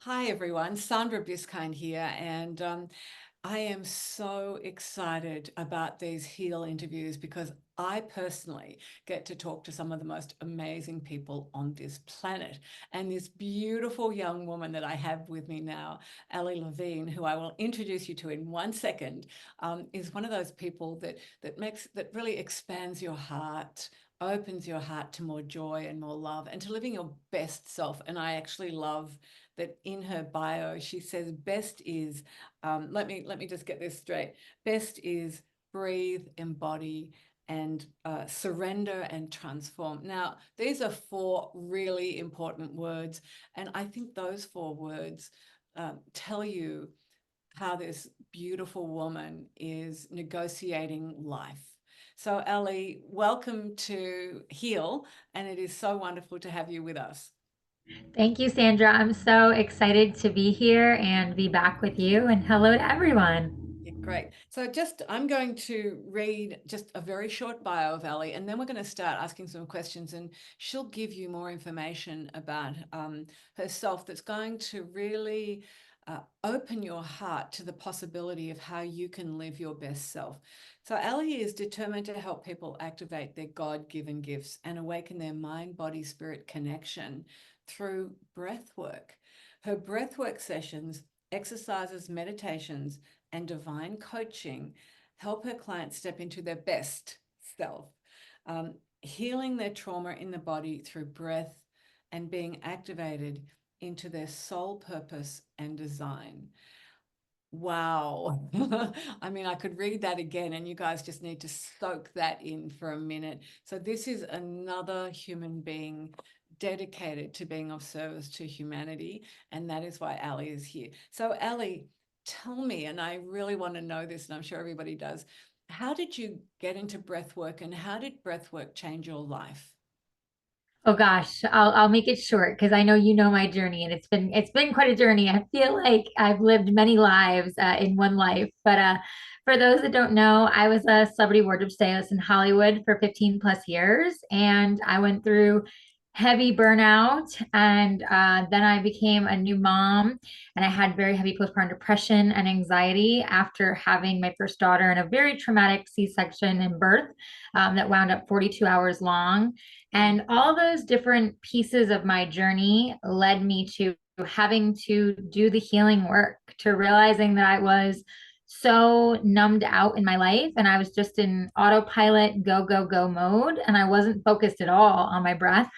Hi, everyone. Sandra Biskind here, and I am so excited about these Heal interviews because I personally get to talk to some of the most amazing people on this planet. And this beautiful young woman that I have with me now, Ali Levine, who I will introduce you to in 1 second, is one of those people that really expands your heart, opens your heart to more joy and more love and to living your best self. And I actually love that in her bio she says best is let me just get this straight. Best is breathe, embody, and surrender and transform. Now, these are four really important words, and I think those four words tell you how this beautiful woman is negotiating life. So, Ali, welcome to Heal, and it is so wonderful to have you with us. Thank you, Sandra. I'm so excited to be here and be back with you. And hello to everyone. Yeah, great. So I'm going to read just a very short bio of Ali, and then we're going to start asking some questions, and she'll give you more information about herself that's going to really open your heart to the possibility of how you can live your best self. So Ali is determined to help people activate their God-given gifts and awaken their mind, body, spirit connection through breath work. Her breathwork sessions, exercises, meditations, and divine coaching help her clients step into their best self, healing their trauma in the body through breath and being activated into their soul purpose and design. Wow. I mean, I could read that again, and you guys just need to soak that in for a minute. So, this is another human being dedicated to being of service to humanity. And that is why Ali is here. So, Ali, tell me, and I really want to know this, and I'm sure everybody does. How did you get into breath work, and how did breath work change your life? Oh gosh, I'll make it short because I know you know my journey, and it's been quite a journey. I feel like I've lived many lives in one life. But for those that don't know, I was a celebrity wardrobe stylist in Hollywood for 15 plus years, and I went through heavy burnout, and then I became a new mom, and I had very heavy postpartum depression and anxiety after having my first daughter in a very traumatic C-section and birth that wound up 42 hours long. And all those different pieces of my journey led me to having to do the healing work, to realizing that I was so numbed out in my life and I was just in autopilot, go, go, go mode. And I wasn't focused at all on my breath.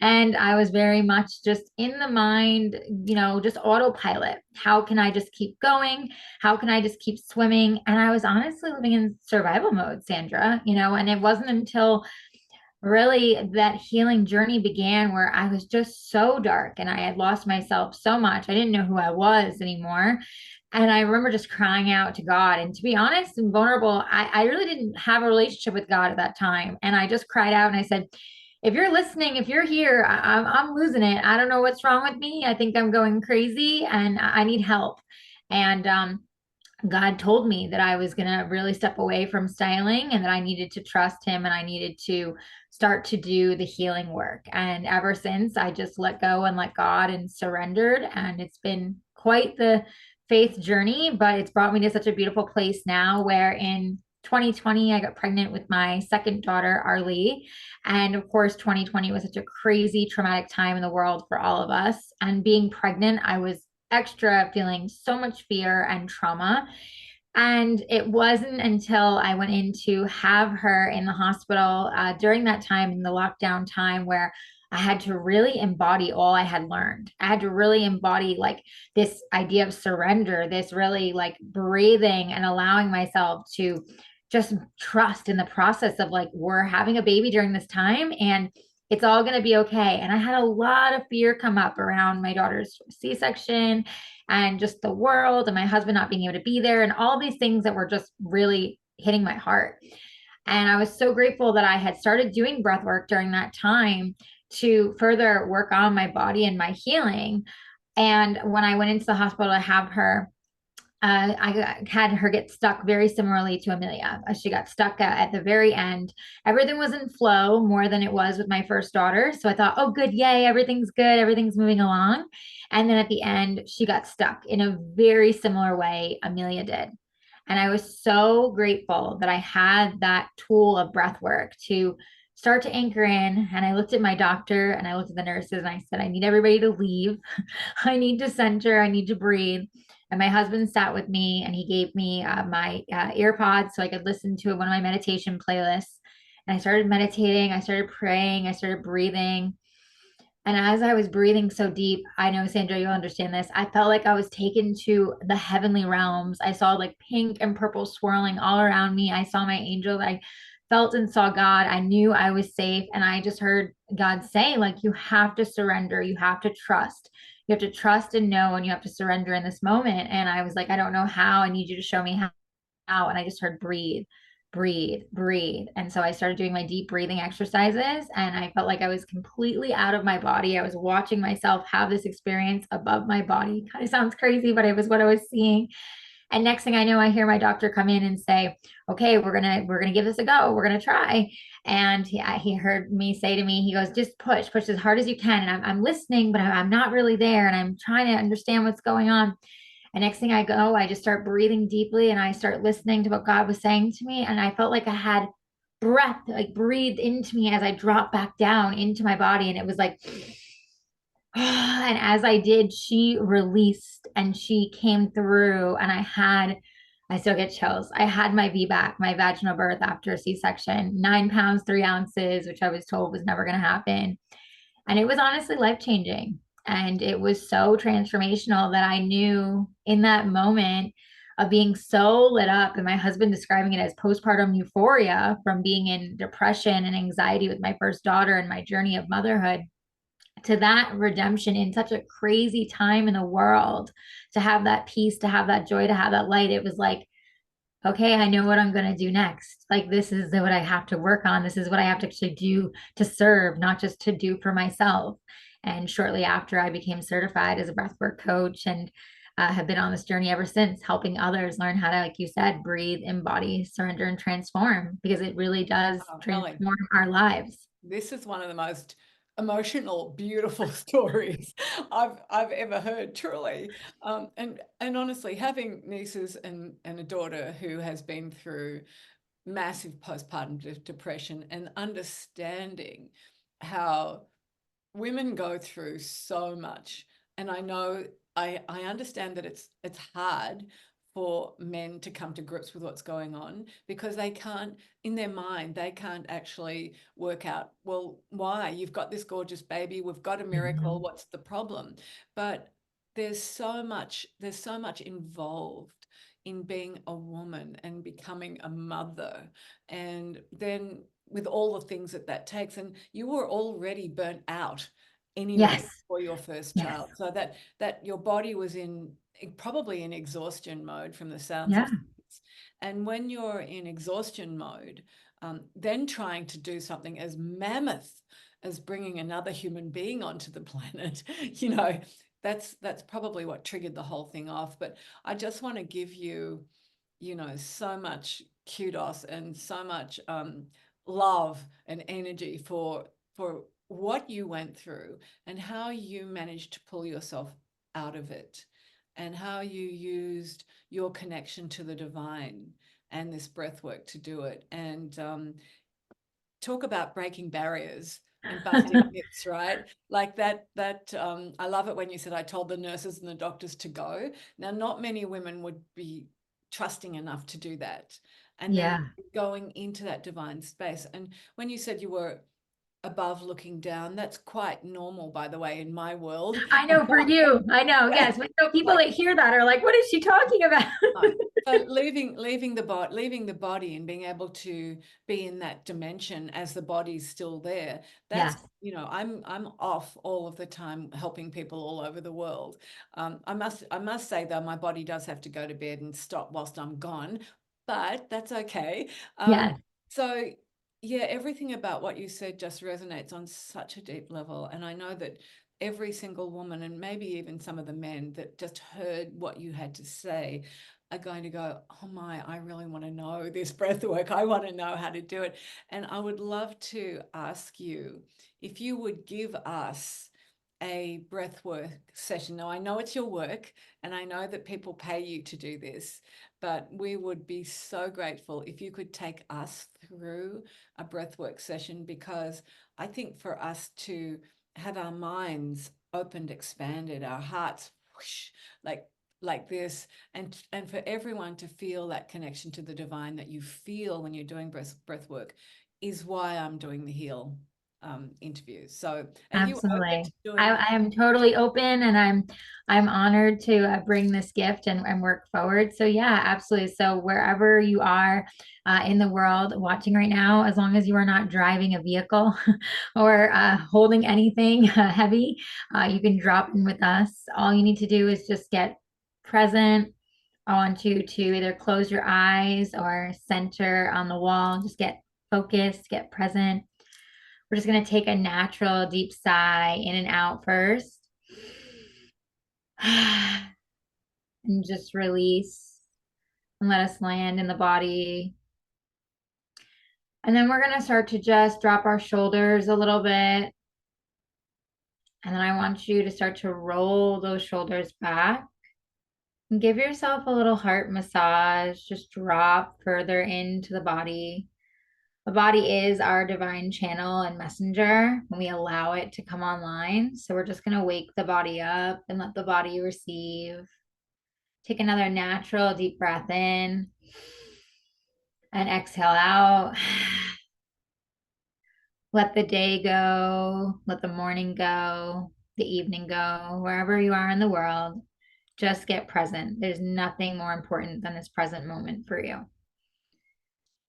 And I was very much just in the mind, just autopilot. How can I just keep going? How can I just keep swimming? And I was honestly living in survival mode, Sandra, and it wasn't until really that healing journey began where I was just so dark and I had lost myself so much. I didn't know who I was anymore. And I remember just crying out to God. And to be honest and vulnerable, I really didn't have a relationship with God at that time. And I just cried out and I said, if you're listening, if you're here, I'm losing it. I don't know what's wrong with me. I think I'm going crazy and I need help. And God told me that I was going to really step away from styling and that I needed to trust him and I needed to start to do the healing work. And ever since, I just let go and let God and surrendered. And it's been quite the faith journey, but it's brought me to such a beautiful place now where in 2020, I got pregnant with my second daughter, Arlie. And of course, 2020 was such a crazy, traumatic time in the world for all of us. And being pregnant, I was extra feeling so much fear and trauma. And it wasn't until I went in to have her in the hospital during that time, in the lockdown time, where I had to really embody all I had learned. I had to really embody like this idea of surrender, this really like breathing and allowing myself to just trust in the process of like, we're having a baby during this time and it's all going to be okay. And I had a lot of fear come up around my daughter's C-section and just the world and my husband not being able to be there and all these things that were just really hitting my heart. And I was so grateful that I had started doing breath work during that time to further work on my body and my healing. And when I went into the hospital to have her, had her get stuck very similarly to Amelia. She got stuck at the very end. Everything was in flow more than it was with my first daughter. So I thought, oh, good, yay, everything's good, everything's moving along. And then at the end, she got stuck in a very similar way Amelia did. And I was so grateful that I had that tool of breath work to start to anchor in. And I looked at my doctor and I looked at the nurses and I said, I need everybody to leave. I need to center, I need to breathe. And my husband sat with me and he gave me my earpods so I could listen to one of my meditation playlists. And I started meditating, I started praying, I started breathing. And as I was breathing so deep, I know, Sandra, you'll understand this. I felt like I was taken to the heavenly realms. I saw like pink and purple swirling all around me. I saw my angel. I felt and saw God. I knew I was safe. And I just heard God say, like, you have to surrender. You have to trust. You have to trust and know, and you have to surrender in this moment. And I was like, I don't know how. I need you to show me how out. And I just heard breathe, breathe, breathe. And so I started doing my deep breathing exercises and I felt like I was completely out of my body. I was watching myself have this experience above my body. Kind of sounds crazy, but it was what I was seeing. And next thing I know, I hear my doctor come in and say, "Okay, we're gonna give this a go. We're gonna try." And he heard me say to me, he goes, "Just push as hard as you can." And I'm listening, but I'm not really there, and I'm trying to understand what's going on. And next thing I go, I just start breathing deeply and I start listening to what God was saying to me. And I felt like I had breath like breathed into me as I dropped back down into my body. And it was like, and as I did, she released and she came through. And I still get chills. I had my VBAC, my vaginal birth after a C-section, 9 pounds, 3 ounces, which I was told was never going to happen. And it was honestly life changing. And it was so transformational that I knew in that moment of being so lit up, and my husband describing it as postpartum euphoria from being in depression and anxiety with my first daughter and my journey of motherhood to that redemption in such a crazy time in the world, to have that peace, to have that joy, to have that light. It was like, okay, I know what I'm going to do next. Like, this is what I have to work on. This is what I have to actually do to serve, not just to do for myself. And shortly after, I became certified as a breathwork coach and have been on this journey ever since, helping others learn how to, like you said, breathe, embody, surrender, and transform, because it really does Oh, Ellie, transform our lives. this is one of the most emotional, beautiful stories I've ever heard, truly. And honestly, having nieces and a daughter who has been through massive postpartum depression and understanding how women go through so much. And I know I understand that it's hard for men to come to grips with what's going on because they can't, in their mind, they can't actually work out, well, why? You've got this gorgeous baby, we've got a miracle, Mhm. what's the problem? But there's so much involved in being a woman and becoming a mother, and then with all the things that that takes. And you were already burnt out anyway Yes. for your first Yes. child, so that your body was in probably in exhaustion mode from the sounds of Yeah. things. And when you're in exhaustion mode, then trying to do something as mammoth as bringing another human being onto the planet, you know, that's probably what triggered the whole thing off. But I just want to give you, you know, so much kudos and so much love and energy for what you went through and how you managed to pull yourself out of it, and how you used your connection to the divine and this breath work to do it. And talk about breaking barriers and busting myths, right? Like I love it when you said, I told the nurses and the doctors to go. Now, not many women would be trusting enough to do that. And then Yeah. going into that divine space. And when you said you were above looking down, that's quite normal, by the way, in my world. I know for you. I know. Yes. But so people Like, that hear that are like, what is she talking about? no. So leaving the body and being able to be in that dimension as the body's still there. That's, Yes. you know, I'm off all of the time helping people all over the world. I must say though, my body does have to go to bed and stop whilst I'm gone, but that's okay. Um, Yes. so yeah, everything about what you said just resonates on such a deep level, and I know that every single woman, and maybe even some of the men that just heard what you had to say, are going to go, oh my, I really want to know this breath work. I want to know how to do it. And I would love to ask you if you would give us a breath work session. Now, I know it's your work and I know that people pay you to do this, but we would be so grateful if you could take us through a breath work session, because I think for us to have our minds opened, expanded, our hearts whoosh, like this, and for everyone to feel that connection to the divine that you feel when you're doing breath work is why I'm doing the heal interviews. So are you open Absolutely. to doing? I am totally open, and I'm honored to bring this gift and work forward. So yeah, absolutely. So wherever you are in the world watching right now, as long as you are not driving a vehicle or holding anything heavy, you can drop in with us. All you need to do is just get present. I want you to either close your eyes or center on the wall. Just get focused, get present. We're just going to take a natural deep sigh in and out first. And just release and let us land in the body. And then we're going to start to just drop our shoulders a little bit. And then I want you to start to roll those shoulders back and give yourself a little heart massage. Just drop further into the body. The body is our divine channel and messenger when we allow it to come online. So we're just going to wake the body up and let the body receive. Take another natural deep breath in and exhale out. Let the day go, let the morning go, the evening go, wherever you are in the world. Just get present. There's nothing more important than this present moment for you.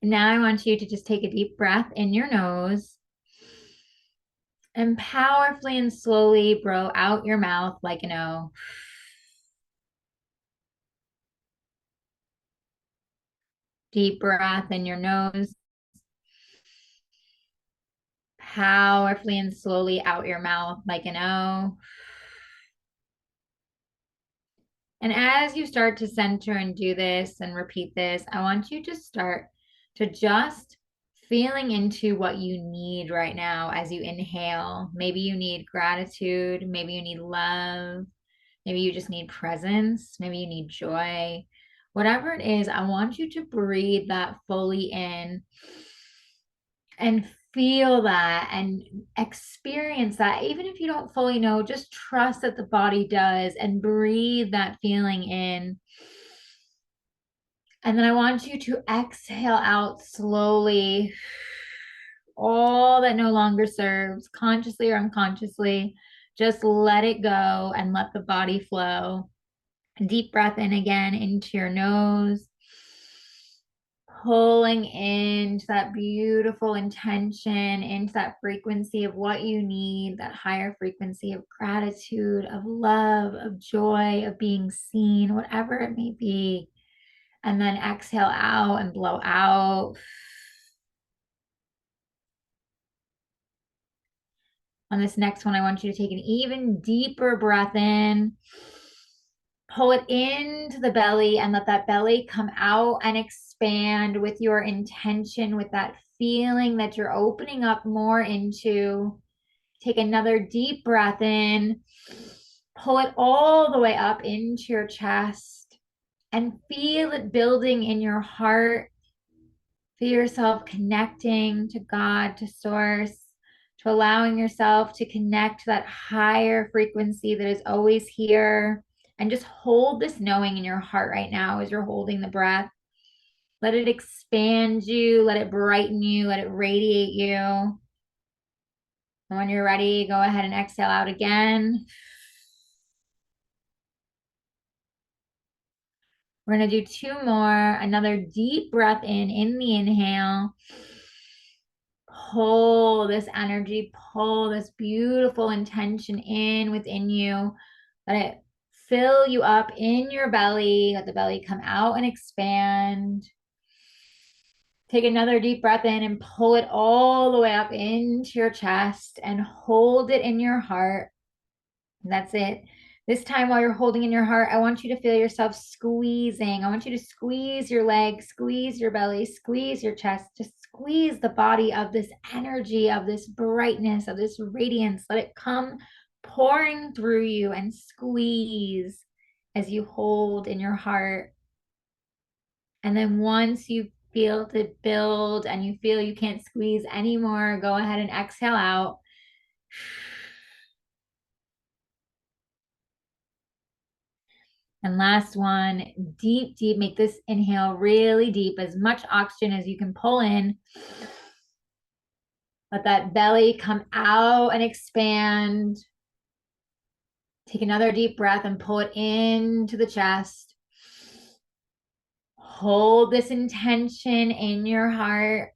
Now I want you to just take a deep breath in your nose and powerfully and slowly blow out your mouth like an O. Deep breath in your nose. Powerfully and slowly out your mouth like an O. And as you start to center and do this and repeat this, I want you to start to just feeling into what you need right now as you inhale. Maybe you need gratitude. Maybe you need love. Maybe you just need presence. Maybe you need joy. Whatever it is, I want you to breathe that fully in and feel that and experience that. Even if you don't fully know, just trust that the body does and breathe that feeling in. And then I want you to exhale out slowly all that no longer serves, consciously or unconsciously. Just let it go and let the body flow. Deep breath in again into your nose, pulling into that beautiful intention, into that frequency of what you need, that higher frequency of gratitude, of love, of joy, of being seen, whatever it may be. And then exhale out and blow out. On this next one, I want you to take an even deeper breath in. Pull it into the belly and let that belly come out and expand with your intention, with that feeling that you're opening up more into. Take another deep breath in. Pull it all the way up into your chest and feel it building in your heart. Feel yourself connecting to God, to Source, to allowing yourself to connect to that higher frequency that is always here. And just hold this knowing in your heart right now as you're holding the breath. Let it expand you, let it brighten you, let it radiate you. And when you're ready, go ahead and exhale out again. We're going to do two more. Another deep breath in the inhale. Pull this energy, pull this beautiful intention in within you. Let it fill you up in your belly. Let the belly come out and expand. Take another deep breath in and pull it all the way up into your chest and hold it in your heart. That's it. This time, while you're holding in your heart, I want you to feel yourself squeezing. I want you to squeeze your legs, squeeze your belly, squeeze your chest. Just squeeze the body of this energy, of this brightness, of this radiance. Let it come pouring through you and squeeze as you hold in your heart. And then once you feel it build and you feel you can't squeeze anymore, go ahead and exhale out. And last one, deep, deep. Make this inhale really deep, as much oxygen as you can pull in. Let that belly come out and expand. Take another deep breath and pull it into the chest. Hold this intention in your heart.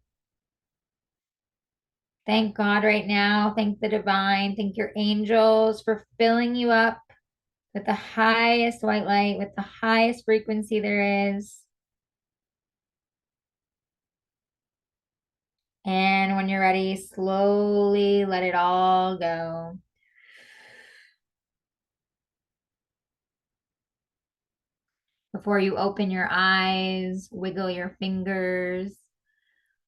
Thank God right now. Thank the divine. Thank your angels for filling you up with the highest white light, with the highest frequency there is. And when you're ready, slowly let it all go. Before you open your eyes, wiggle your fingers,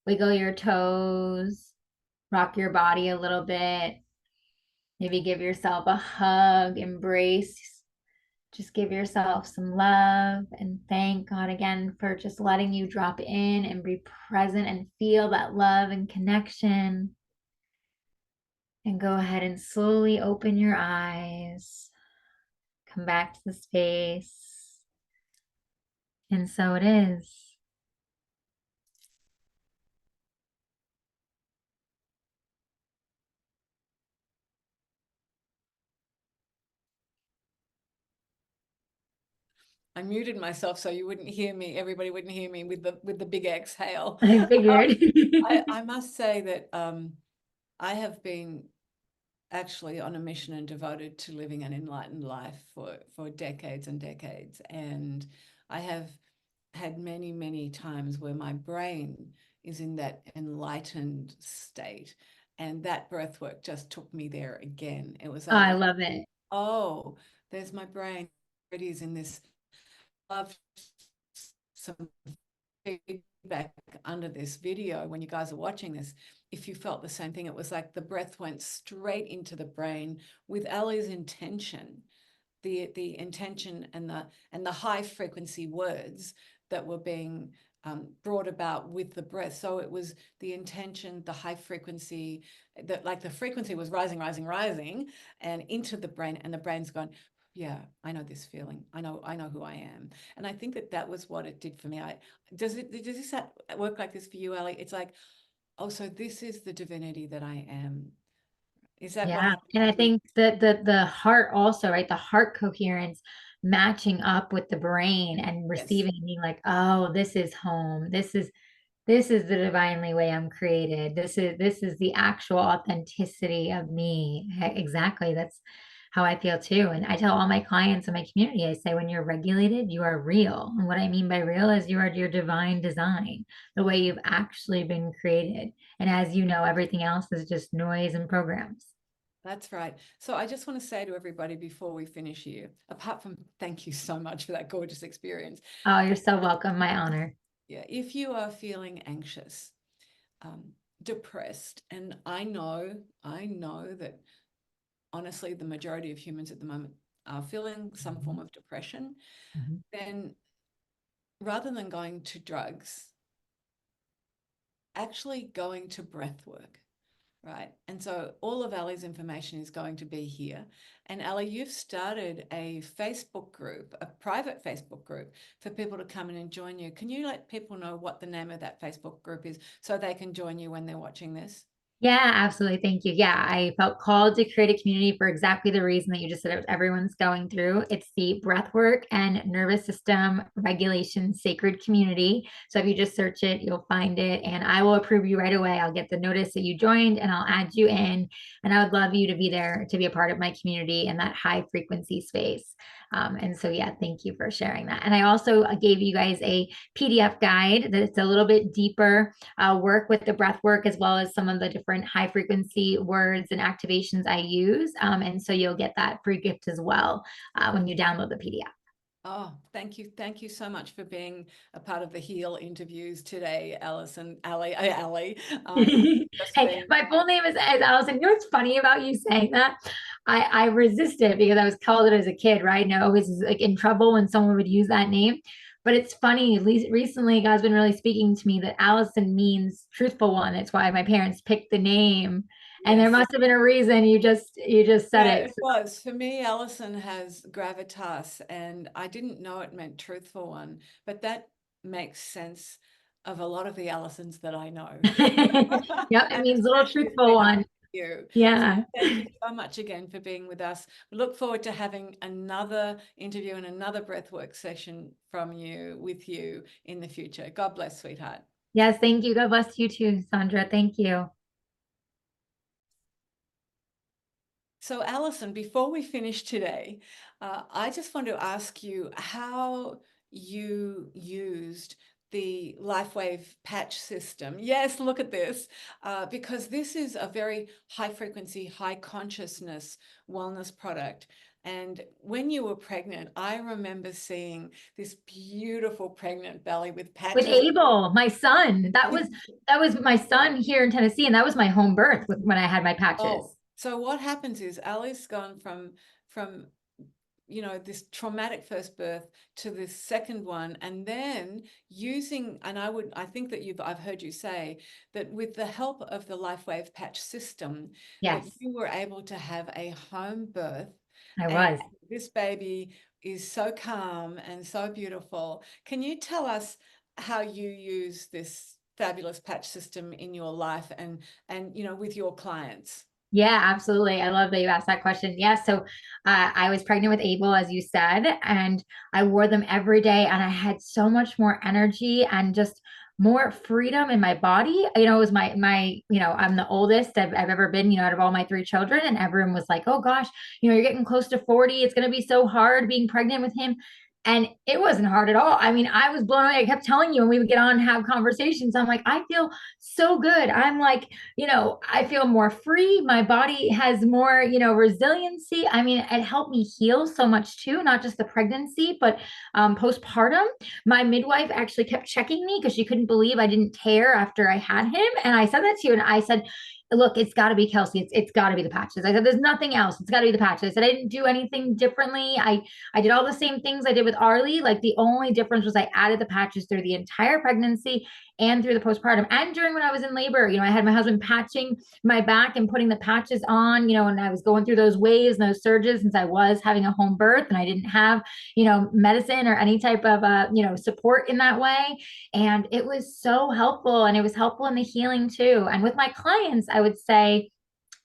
wiggle your toes, rock your body a little bit. Maybe give yourself a hug, embrace. Just give yourself some love and thank God again for just letting you drop in and be present and feel that love and connection. And go ahead and slowly open your eyes. Come back to the space. And so it is. I muted myself so you wouldn't hear me. Everybody wouldn't hear me with the big exhale. I figured. I must say that I have been actually on a mission and devoted to living an enlightened life for decades and decades. And I have had many, many times where my brain is in that enlightened state. And that breath work just took me there again. It was Oh, like, I love it. oh, there's my brain. It is in this love some feedback under this video when you guys are watching this. If you felt the same thing, it was like the breath went straight into the brain with Ali's intention, the intention and the high frequency words that were being brought about with the breath. So it was the intention, the high frequency, that like the frequency was rising, rising, rising, and into the brain, and the brain's gone, yeah, I know this feeling. I know who I am. And I think that that was what it did for me. Does this work like this for you, Ali? It's like, oh, so this is the divinity that I am. Is that what Yeah. happened And I for you? think that the heart also, right? The heart coherence matching up with the brain and Yes. receiving and being like, oh, this is home. This is the divinely way I'm created. This is the actual authenticity of me. Exactly. That's how I feel too. And I tell all my clients in my community, I say, when you're regulated, you are real. And what I mean by real is you are your divine design, the way you've actually been created. And as you know, everything else is just noise and programs. That's right. So I just want to say to everybody before we finish here, apart from thank you so much for that gorgeous experience. Oh, you're so welcome. My honor. Yeah, if you are feeling anxious, depressed, and I know that honestly, the majority of humans at the moment are feeling some form of depression, Mhm. then rather than going to drugs, actually going to breath work. Right. And so all of Ali's information is going to be here. And Ali, you've started a Facebook group, a private Facebook group for people to come in and join you. Can you let people know what the name of that Facebook group is so they can join you when they're watching this? Yeah, absolutely. Thank you. Yeah, I felt called to create a community for exactly the reason that you just said everyone's going through. It's the breathwork and nervous system regulation sacred community. So if you just search it, you'll find it, and I will approve you right away. I'll get the notice that you joined and I'll add you in. And I would love you to be there to be a part of my community in that high frequency space. And so, yeah, thank you for sharing that. And I also gave you guys a PDF guide that's a little bit deeper work with the breath work, as well as some of the different high frequency words and activations I use. And so you'll get that free gift as well when you download the PDF. Oh, thank you. Thank you so much for being a part of the Heal interviews today, Alison, Ali. Just Hey, been, my full name is Allison. You know what's funny about you saying that? I resist it because I was called it as a kid, right? And I always was like in trouble when someone would use that name. But it's funny, at least recently, God's been really speaking to me that Allison means truthful one. That's why my parents picked the name. And there yes. must have been a reason you just said Yeah, it. it was. For me, Alison has gravitas, and I didn't know it meant truthful one, but that makes sense of a lot of the Alisons that I know. Yep, it And means little especially truthful sweetheart one. you. So Yeah. thank you so much again for being with us. We look forward to having another interview and another breathwork session from you with you in the future. God bless, sweetheart. Yes, thank you. God bless you too, Sandra. Thank you. So, Alison, before we finish today, I just want to ask you how you used the LifeWave patch system. Yes, look at this, because this is a very high frequency, high consciousness wellness product. And when you were pregnant, I remember seeing this beautiful pregnant belly with With patches. Abel, my son. That was my son here in Tennessee, and that was my home birth when I had my patches. Oh, so what happens is Ali's gone from this traumatic first birth to this second one, and then using, and I think that I've heard you say that with the help of the LifeWave patch system, that Yes, you were able to have a home birth, I and was. this baby is so calm and so beautiful. Can you tell us how you use this fabulous patch system in your life and with your clients? Yeah, absolutely. I love that you asked that question. Yeah, so I was pregnant with Abel, as you said, and I wore them every day, and I had so much more energy and just more freedom in my body. It was I'm the oldest I've ever been, out of all my three children, and everyone was like, "Oh gosh, you're getting close to 40. It's going to be so hard being pregnant with him." And it wasn't hard at all. I mean, I was blown away. I kept telling you when we would get on and have conversations, I'm like, I feel so good. I'm like, I feel more free. My body has more, resiliency. I mean, it helped me heal so much too, not just the pregnancy, but postpartum. My midwife actually kept checking me because she couldn't believe I didn't tear after I had him. And I said that to you, and I said, look, it's got to be Kelsey. It's got to be the patches. I said, there's nothing else. It's got to be the patches. I said, I didn't do anything differently. I did all the same things I did with Arlie. Like the only difference was I added the patches through the entire pregnancy and through the postpartum and during when I was in labor. I had my husband patching my back and putting the patches on, and I was going through those waves and those surges since I was having a home birth and I didn't have, medicine or any type of, support in that way. And it was so helpful, and it was helpful in the healing too. And with my clients, I would say,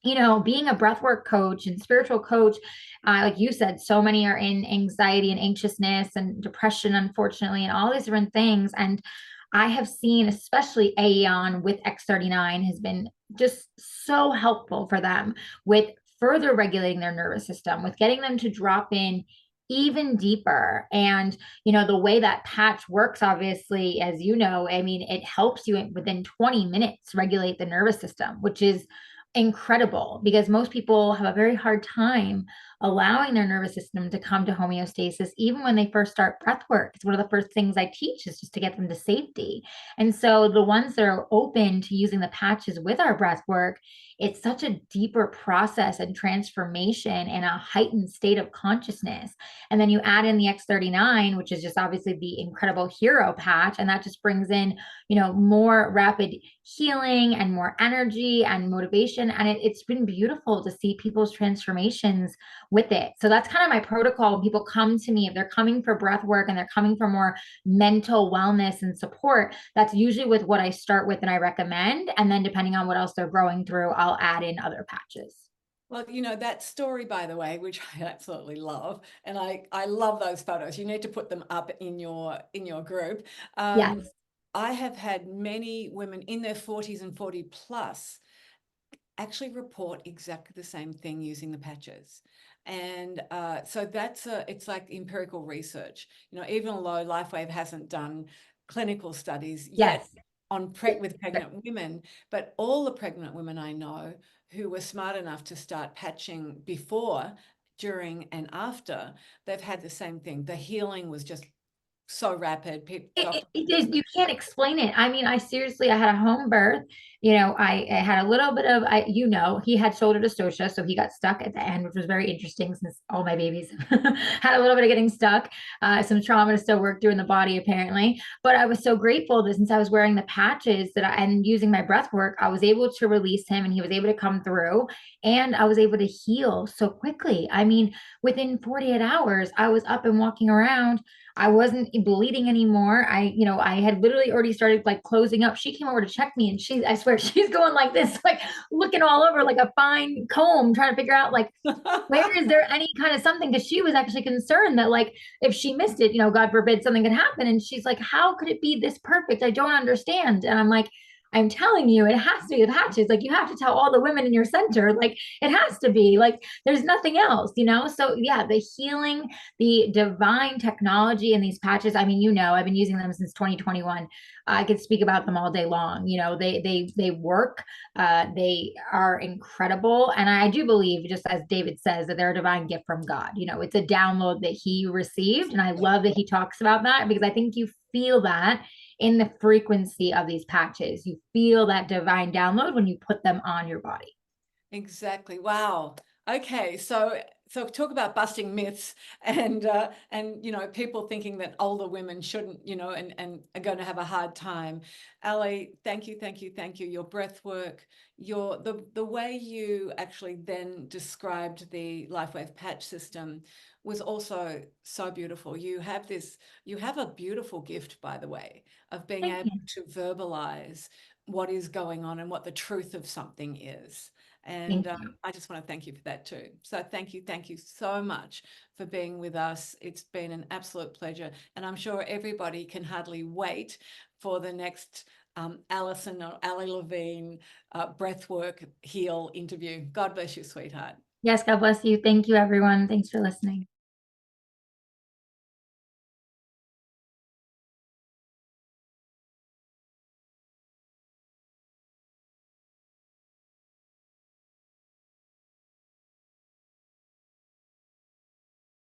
being a breathwork coach and spiritual coach, like you said, so many are in anxiety and anxiousness and depression, unfortunately, and all these different things. And I have seen, especially Aeon with X39 has been just so helpful for them with further regulating their nervous system, with getting them to drop in even deeper. And, the way that patch works, obviously, as you know, I mean, it helps you within 20 minutes regulate the nervous system, which is incredible because most people have a very hard time allowing their nervous system to come to homeostasis even when they first start breath work. It's one of the first things I teach is just to get them to safety. And so the ones that are open to using the patches with our breath work, it's such a deeper process and transformation and a heightened state of consciousness. And then you add in the X39, which is just obviously the incredible hero patch, and that just brings in, more rapid healing and more energy and motivation. And it's been beautiful to see people's transformations with it. So that's kind of my protocol when people come to me, if they're coming for breath work and they're coming for more mental wellness and support, that's usually with what I start with and I recommend. And then depending on what else they're growing through, I'll add in other patches. Well, that story, by the way, which I absolutely love, and I love those photos. You need to put them up in your group. Yes. I have had many women in their 40s and 40 plus actually report exactly the same thing using the patches. And so it's like empirical research. Even although LifeWave hasn't done clinical studies yet Yes. with pregnant women, but all the pregnant women I know who were smart enough to start patching before, during, and after, they've had the same thing. The healing was just so rapid. It is, you can't explain it. I mean, I had a home birth. I had a little bit of, he had shoulder dystocia, so he got stuck at the end, which was very interesting since all my babies had a little bit of getting stuck. Some trauma to still work through in the body, apparently. But I was so grateful that since I was wearing the patches and using my breath work, I was able to release him and he was able to come through and I was able to heal so quickly. I mean, within 48 hours, I was up and walking around. I wasn't bleeding anymore. I had literally already started like closing up. She came over to check me and I swear, she's going like this, like looking all over like a fine comb, trying to figure out like, where is there any kind of something? Because she was actually concerned that like if she missed it, God forbid something could happen. And she's like, how could it be this perfect? I don't understand. And I'm like, I'm telling you, it has to be the patches. Like you have to tell all the women in your center, like it has to be like there's nothing else. So yeah, the healing, the divine technology in these patches. I mean, I've been using them since 2021. I could speak about them all day long. They work. They are incredible, and I do believe, just as David says, that they're a divine gift from God. It's a download that he received, and I love that he talks about that because I think you feel that in the frequency of these patches. You feel that divine download when you put them on your body. Exactly. Wow. Okay. So talk about busting myths and people thinking that older women shouldn't, and are going to have a hard time. Ali, thank you, thank you, thank you. Your breath work, the way you actually then described the LifeWave patch system was also so beautiful. You have a beautiful gift, by the way, of being Thank able you. to verbalize what is going on and what the truth of something is. And Thank you. I just want to thank you for that too. So thank you so much for being with us. It's been an absolute pleasure. And I'm sure everybody can hardly wait for the next Alison or Ali Levine breathwork heal interview. God bless you, sweetheart. Yes, God bless you. Thank you, everyone. Thanks for listening.